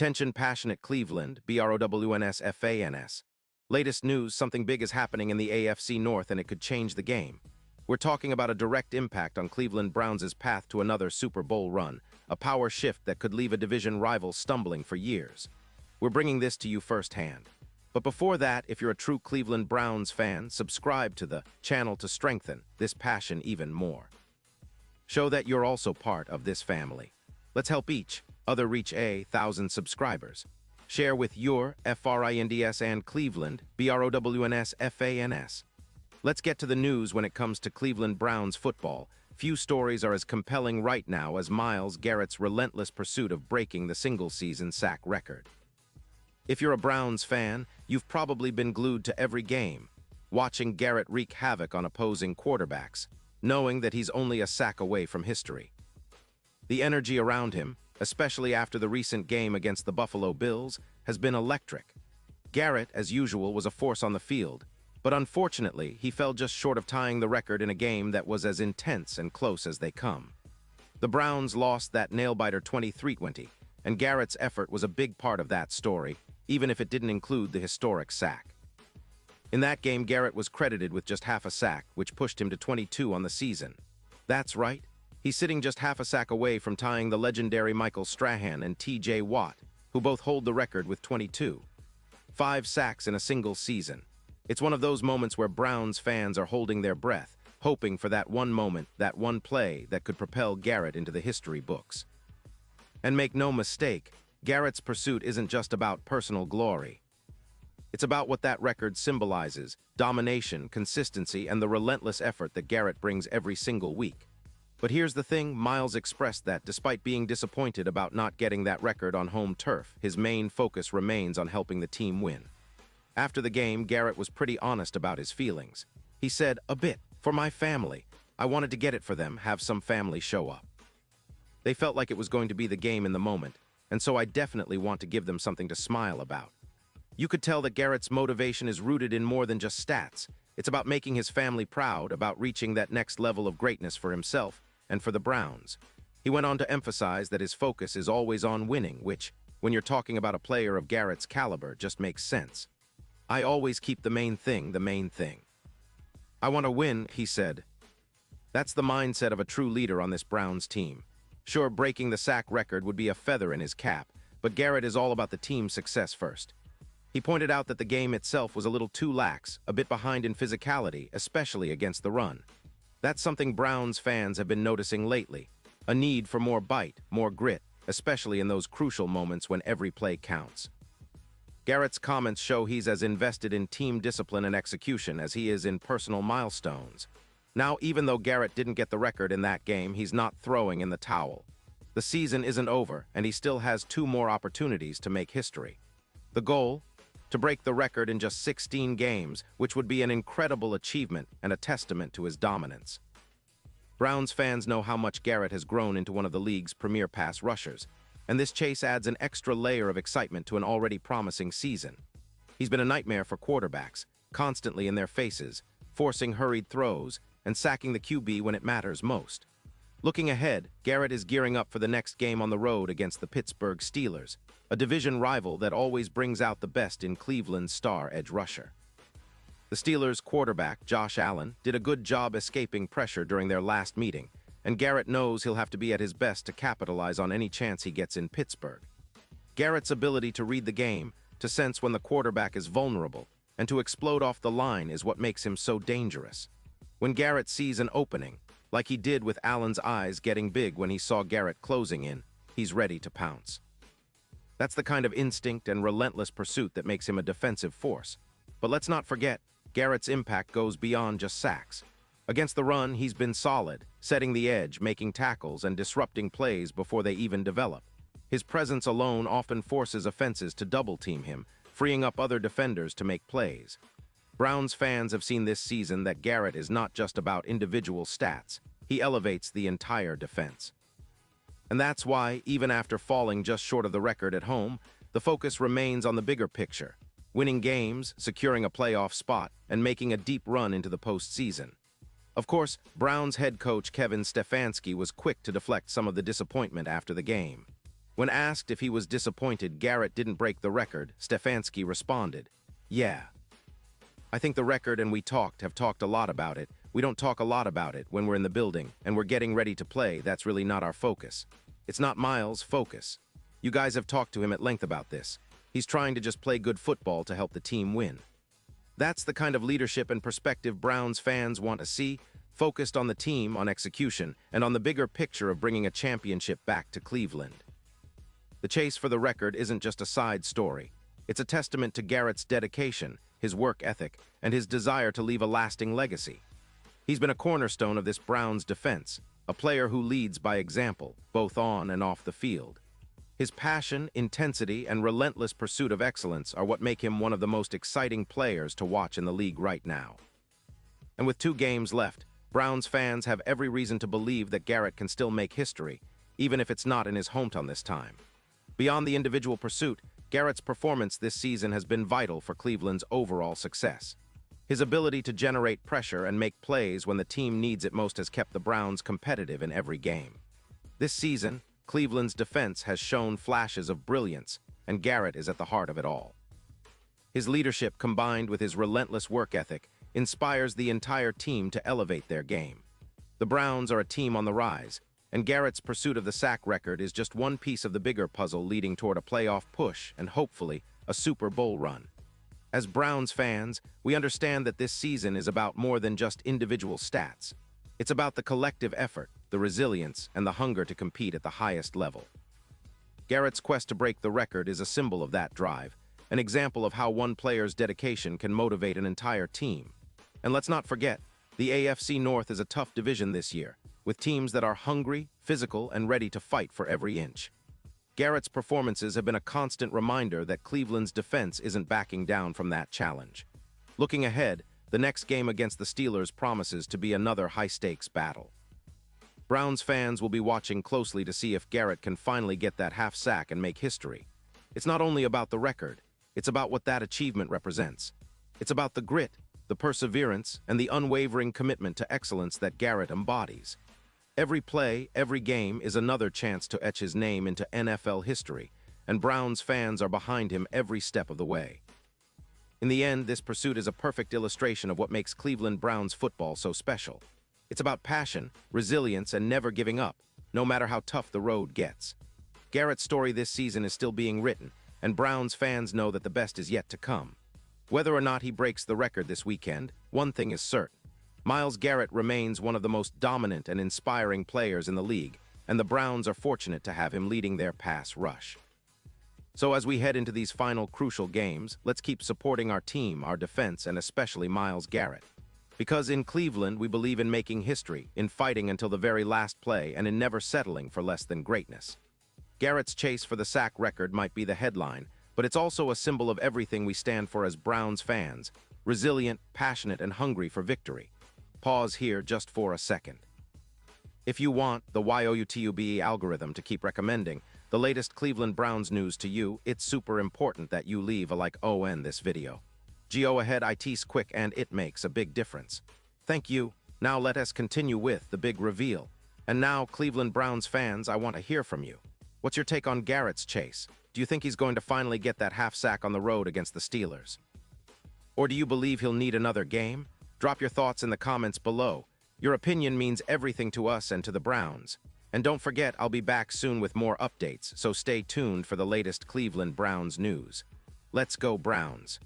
Attention passionate Cleveland, BROWNS. Latest news, something big is happening in the AFC North and it could change the game. We're talking about a direct impact on Cleveland Browns' path to another Super Bowl run, a power shift that could leave a division rival stumbling for years. We're bringing this to you firsthand. But before that, if you're a true Cleveland Browns fan, subscribe to the channel to strengthen this passion even more. Show that you're also part of this family. Let's help each other reach 1,000 subscribers. Share with your FRINDS and Cleveland, BROWNS. Let's get to the news when it comes to Cleveland Browns football. Few stories are as compelling right now as Myles Garrett's relentless pursuit of breaking the single-season sack record. If you're a Browns fan, you've probably been glued to every game, watching Garrett wreak havoc on opposing quarterbacks, knowing that he's only a sack away from history. The energy around him, especially after the recent game against the Buffalo Bills, has been electric. Garrett, as usual, was a force on the field, but unfortunately, he fell just short of tying the record in a game that was as intense and close as they come. The Browns lost that nail-biter 23-20, and Garrett's effort was a big part of that story, even if it didn't include the historic sack. In that game, Garrett was credited with just half a sack, which pushed him to 22 on the season. That's right. He's sitting just half a sack away from tying the legendary Michael Strahan and T.J. Watt, who both hold the record with 22. 5 sacks in a single season. It's one of those moments where Browns fans are holding their breath, hoping for that one moment, that one play that could propel Garrett into the history books. And make no mistake, Garrett's pursuit isn't just about personal glory. It's about what that record symbolizes: domination, consistency, and the relentless effort that Garrett brings every single week. But here's the thing, Myles expressed that despite being disappointed about not getting that record on home turf, his main focus remains on helping the team win. After the game, Garrett was pretty honest about his feelings. He said, "A bit. For my family. I wanted to get it for them, have some family show up. They felt like it was going to be the game in the moment, and so I definitely want to give them something to smile about." You could tell that Garrett's motivation is rooted in more than just stats. It's about making his family proud, about reaching that next level of greatness for himself and for the Browns. He went on to emphasize that his focus is always on winning, which, when you're talking about a player of Garrett's caliber, just makes sense. "I always keep the main thing. I want to win," he said. That's the mindset of a true leader on this Browns team. Sure, breaking the sack record would be a feather in his cap, but Garrett is all about the team's success first. He pointed out that the game itself was a little too lax, a bit behind in physicality, especially against the run. That's something Browns fans have been noticing lately, a need for more bite, more grit, especially in those crucial moments when every play counts. Garrett's comments show he's as invested in team discipline and execution as he is in personal milestones. Now, even though Garrett didn't get the record in that game, he's not throwing in the towel. The season isn't over, and he still has 2 more opportunities to make history. The goal? To break the record in just 16 games, which would be an incredible achievement and a testament to his dominance. Browns fans know how much Garrett has grown into one of the league's premier pass rushers, and this chase adds an extra layer of excitement to an already promising season. He's been a nightmare for quarterbacks, constantly in their faces, forcing hurried throws, and sacking the QB when it matters most. Looking ahead, Garrett is gearing up for the next game on the road against the Pittsburgh Steelers, a division rival that always brings out the best in Cleveland's star edge rusher. The Steelers' quarterback, Josh Allen, did a good job escaping pressure during their last meeting, and Garrett knows he'll have to be at his best to capitalize on any chance he gets in Pittsburgh. Garrett's ability to read the game, to sense when the quarterback is vulnerable, and to explode off the line is what makes him so dangerous. When Garrett sees an opening, like he did with Allen's eyes getting big when he saw Garrett closing in, he's ready to pounce. That's the kind of instinct and relentless pursuit that makes him a defensive force. But let's not forget, Garrett's impact goes beyond just sacks. Against the run, he's been solid, setting the edge, making tackles, and disrupting plays before they even develop. His presence alone often forces offenses to double-team him, freeing up other defenders to make plays. Browns fans have seen this season that Garrett is not just about individual stats. He elevates the entire defense. And that's why, even after falling just short of the record at home, the focus remains on the bigger picture: winning games, securing a playoff spot, and making a deep run into the postseason. Of course, Browns head coach Kevin Stefanski was quick to deflect some of the disappointment after the game. When asked if he was disappointed Garrett didn't break the record, Stefanski responded, "Yeah. I think the record and we have talked a lot about it. We don't talk a lot about it when we're in the building and we're getting ready to play. That's really not our focus. It's not Miles' focus. You guys have talked to him at length about this. He's trying to just play good football to help the team win." That's the kind of leadership and perspective Browns fans want to see, focused on the team, on execution, and on the bigger picture of bringing a championship back to Cleveland. The chase for the record isn't just a side story. It's a testament to Garrett's dedication, his work ethic, and his desire to leave a lasting legacy. He's been a cornerstone of this Browns defense, a player who leads by example, both on and off the field. His passion, intensity, and relentless pursuit of excellence are what make him one of the most exciting players to watch in the league right now. And with 2 games left, Browns fans have every reason to believe that Garrett can still make history, even if it's not in his hometown this time. Beyond the individual pursuit, Garrett's performance this season has been vital for Cleveland's overall success. His ability to generate pressure and make plays when the team needs it most has kept the Browns competitive in every game. This season, Cleveland's defense has shown flashes of brilliance, and Garrett is at the heart of it all. His leadership, combined with his relentless work ethic, inspires the entire team to elevate their game. The Browns are a team on the rise, and Garrett's pursuit of the sack record is just one piece of the bigger puzzle leading toward a playoff push and, hopefully, a Super Bowl run. As Browns fans, we understand that this season is about more than just individual stats. It's about the collective effort, the resilience, and the hunger to compete at the highest level. Garrett's quest to break the record is a symbol of that drive, an example of how one player's dedication can motivate an entire team. And let's not forget, the AFC North is a tough division this year, with teams that are hungry, physical, and ready to fight for every inch. Garrett's performances have been a constant reminder that Cleveland's defense isn't backing down from that challenge. Looking ahead, the next game against the Steelers promises to be another high-stakes battle. Browns fans will be watching closely to see if Garrett can finally get that half sack and make history. It's not only about the record, it's about what that achievement represents. It's about the grit, the perseverance, and the unwavering commitment to excellence that Garrett embodies. Every play, every game is another chance to etch his name into NFL history, and Browns fans are behind him every step of the way. In the end, this pursuit is a perfect illustration of what makes Cleveland Browns football so special. It's about passion, resilience, and never giving up, no matter how tough the road gets. Garrett's story this season is still being written, and Browns fans know that the best is yet to come. Whether or not he breaks the record this weekend, one thing is certain. Myles Garrett remains one of the most dominant and inspiring players in the league, and the Browns are fortunate to have him leading their pass rush. So as we head into these final crucial games, let's keep supporting our team, our defense, and especially Myles Garrett. Because in Cleveland, we believe in making history, in fighting until the very last play, and in never settling for less than greatness. Garrett's chase for the sack record might be the headline, but it's also a symbol of everything we stand for as Browns fans, resilient, passionate, and hungry for victory. Pause here just for a second. If you want the YouTube algorithm to keep recommending the latest Cleveland Browns news to you, it's super important that you leave a like on this video. Go ahead, it's quick and it makes a big difference. Thank you. Now let us continue with the big reveal. And now, Cleveland Browns fans, I want to hear from you. What's your take on Garrett's chase? Do you think he's going to finally get that half sack on the road against the Steelers? Or do you believe he'll need another game? Drop your thoughts in the comments below. Your opinion means everything to us and to the Browns. And don't forget, I'll be back soon with more updates, so stay tuned for the latest Cleveland Browns news. Let's go Browns!